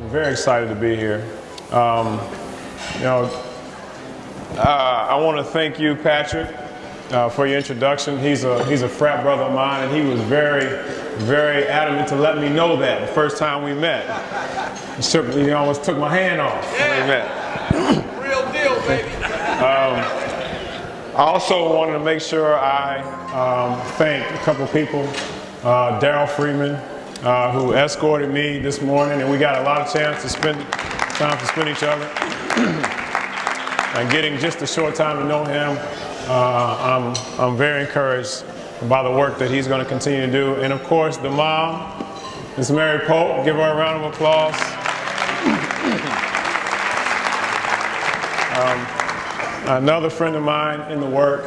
very excited to be here. You know, I want to thank you, Patrick, for your introduction. He's a frat brother of mine, and he was very adamant to let me know that the first time we met. He almost took my hand off when we met. Real deal, baby. I also wanted to make sure I thank a couple people. Daryl Freeman, who escorted me this morning, and we got a lot of time to spend each other. And getting just a short time to know him, I'm very encouraged by the work that he's going to continue to do. And of course, the mom, Ms. Mary Pope, give her a round of applause. Another friend of mine in the work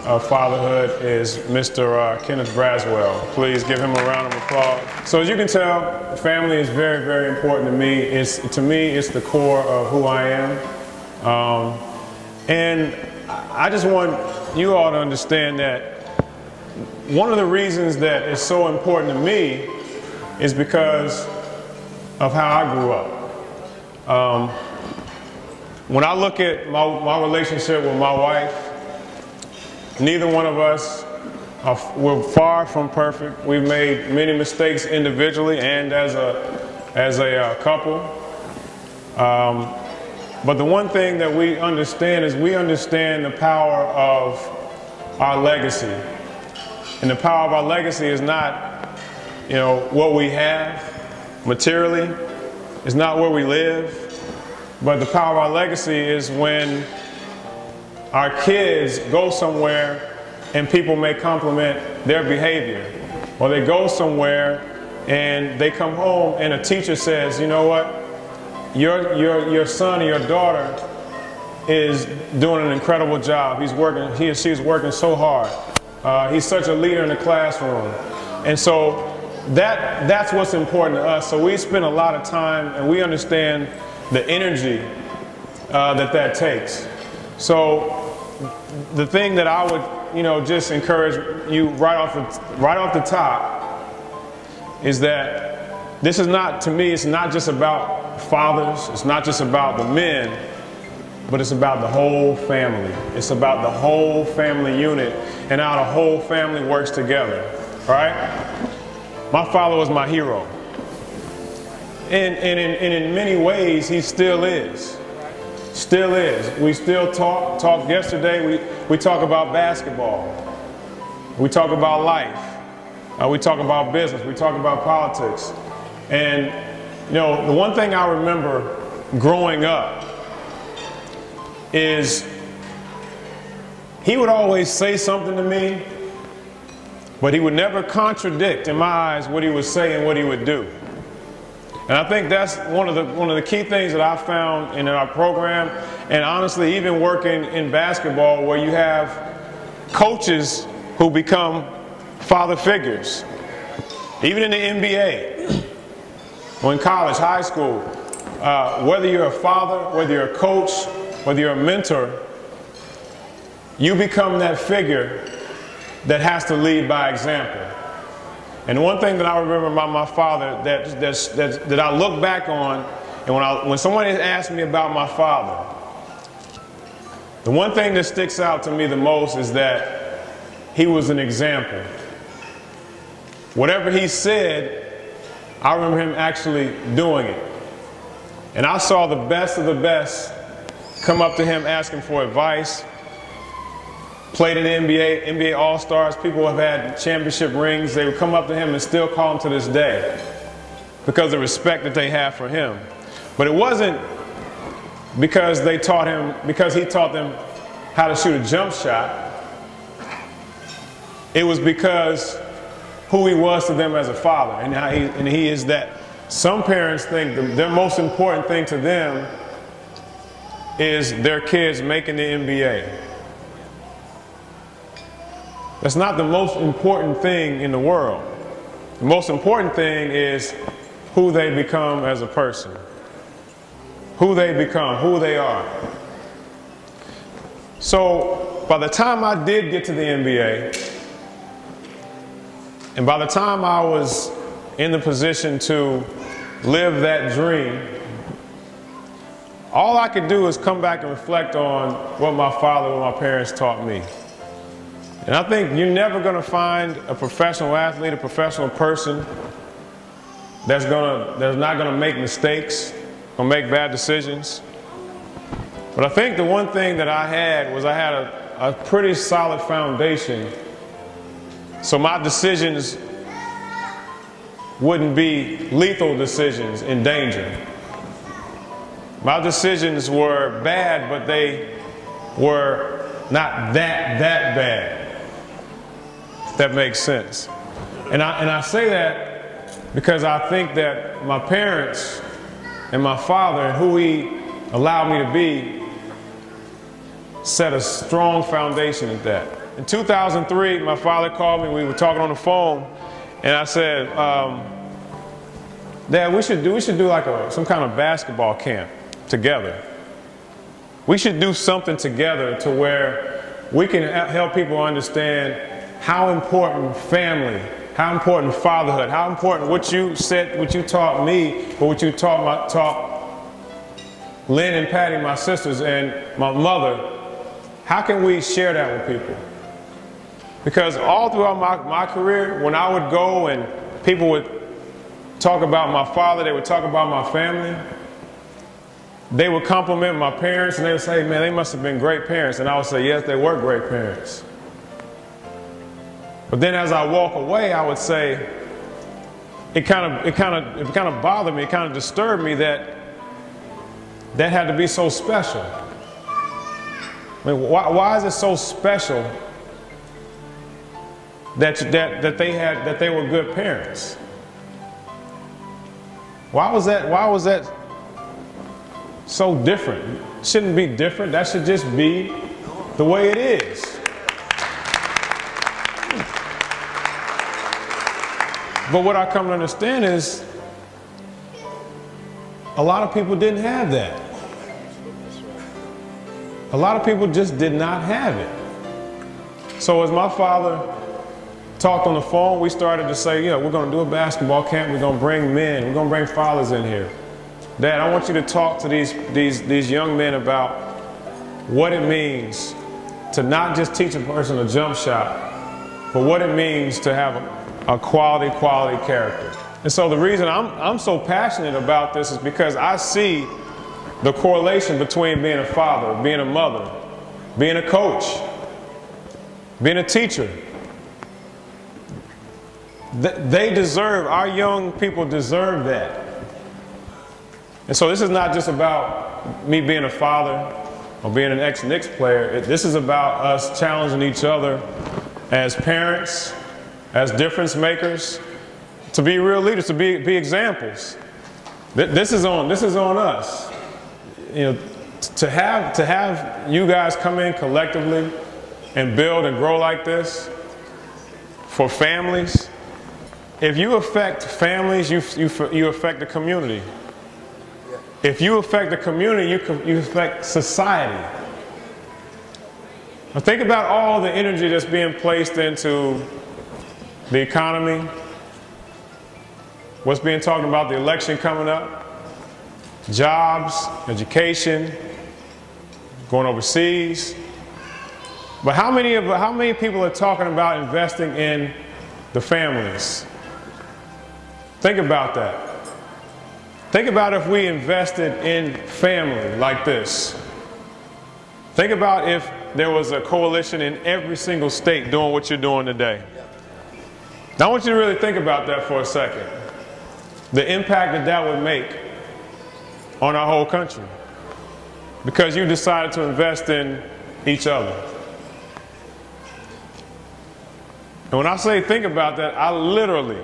of fatherhood is Mr. Kenneth Braswell. Please give him a round of applause. So as you can tell, family is very important to me. To me, it's the core of who I am. And I just want you all to understand that one of the reasons that it's so important to me is because of how I grew up. When I look at my relationship with my wife, neither one of us we're far from perfect. We've made many mistakes individually and as a couple. But the one thing that we understand is we understand the power of our legacy. And the power of our legacy is not, what we have materially. It's not where we live. But the power of our legacy is when our kids go somewhere and people may compliment their behavior. Or they go somewhere and they come home and a teacher says, you know what? Your son or your daughter is doing an incredible job. He or she is working so hard. He's such a leader in the classroom. And so that's what's important to us. So we spend a lot of time and we understand the energy that takes. So the thing that I would, just encourage you right off the top is that this is not, to me, it's not just about fathers, it's not just about the men, but it's about the whole family. It's about the whole family unit and how the whole family works together, right? My father was my hero. And in many ways, he still is. Still is. We still talked yesterday, we talk about basketball. We talk about life. We talk about business. We talk about politics. And, the one thing I remember growing up is he would always say something to me, but he would never contradict in my eyes what he would say and what he would do. And I think that's one of the key things that I found in our program, and honestly, even working in basketball, where you have coaches who become father figures. Even in the NBA, or in college, high school, whether you're a father, whether you're a coach, whether you're a mentor, you become that figure that has to lead by example. And one thing that I remember about my father that I look back on, and when someone asks me about my father, the one thing that sticks out to me the most is that he was an example. Whatever he said, I remember him actually doing it. And I saw the best of the best come up to him asking for advice. Played in the NBA All-Stars, people have had championship rings. They would come up to him and still call him to this day because of the respect that they have for him. But it wasn't because he taught them how to shoot a jump shot. It was because who he was to them as a father, and he is that. Some parents think their most important thing to them is their kids making the NBA. That's not the most important thing in the world. The most important thing is who they become as a person. Who they become, who they are. So by the time I did get to the NBA, and by the time I was in the position to live that dream, all I could do is come back and reflect on what my father, what my parents taught me. And I think you're never going to find a professional athlete, a professional person that's not going to make mistakes or make bad decisions. But I think the one thing that I had was I had a pretty solid foundation, so my decisions wouldn't be lethal decisions in danger. My decisions were bad, but they were not that bad. If that makes sense. And I say that because I think that my parents and my father and who he allowed me to be set a strong foundation at that. In 2003, my father called me. We were talking on the phone, and I said, "Dad, we should do like some kind of basketball camp together. We should do something together to where we can help people understand how important family, how important fatherhood, how important what you said, what you taught me, or what you taught Lynn and Patty, my sisters, and my mother. How can we share that with people?" Because all throughout my career, when I would go and people would talk about my father, they would talk about my family, they would compliment my parents and they would say, "Man, they must have been great parents." And I would say, "Yes, they were great parents." But then as I walk away, I would say, it kind of bothered me, it kind of disturbed me that had to be so special. I mean, why is it so special that they were good parents? Why was that so different? It shouldn't be different. That should just be the way it is. But what I come to understand is a lot of people didn't have that. A lot of people just did not have it. So as my father talked on the phone, we started to say, we're going to do a basketball camp. We're going to bring men. We're going to bring fathers in here. Dad, I want you to talk to these young men about what it means to not just teach a person a jump shot, but what it means to have a quality character. And so the reason I'm so passionate about this is because I see the correlation between being a father, being a mother, being a coach, being a teacher. They deserve, our young people deserve that. And so this is not just about me being a father or being an ex-Knicks player. This is about us challenging each other as parents, as difference makers, to be real leaders, to be examples. This is on us. To have you guys come in collectively and build and grow like this for families. If you affect families, you affect the community. If you affect the community, you affect society. Now think about all the energy that's being placed into the economy, what's being talked about, the election coming up, jobs, education, going overseas. But how many people are talking about investing in the families? Think about that. Think about if we invested in family like this. Think about if there was a coalition in every single state doing what you're doing today. Now I want you to really think about that for a second. The impact that would make on our whole country. Because you decided to invest in each other. And when I say think about that, I literally,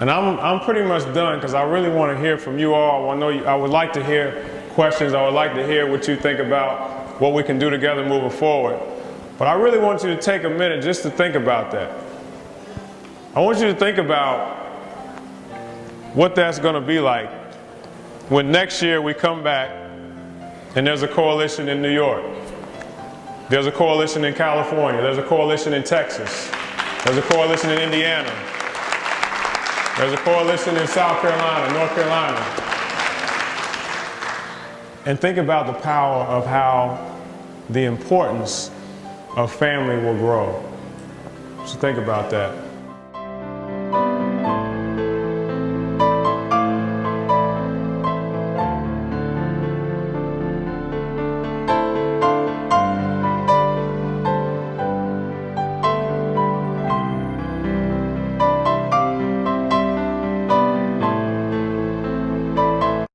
and I'm pretty much done because I really want to hear from you all. I would like to hear questions. I would like to hear what you think about what we can do together moving forward. But I really want you to take a minute just to think about that. I want you to think about what that's going to be like when next year we come back and there's a coalition in New York. There's a coalition in California. There's a coalition in Texas. There's a coalition in Indiana. There's a coalition in South Carolina, North Carolina. And think about the power of how the importance of family will grow. So think about that.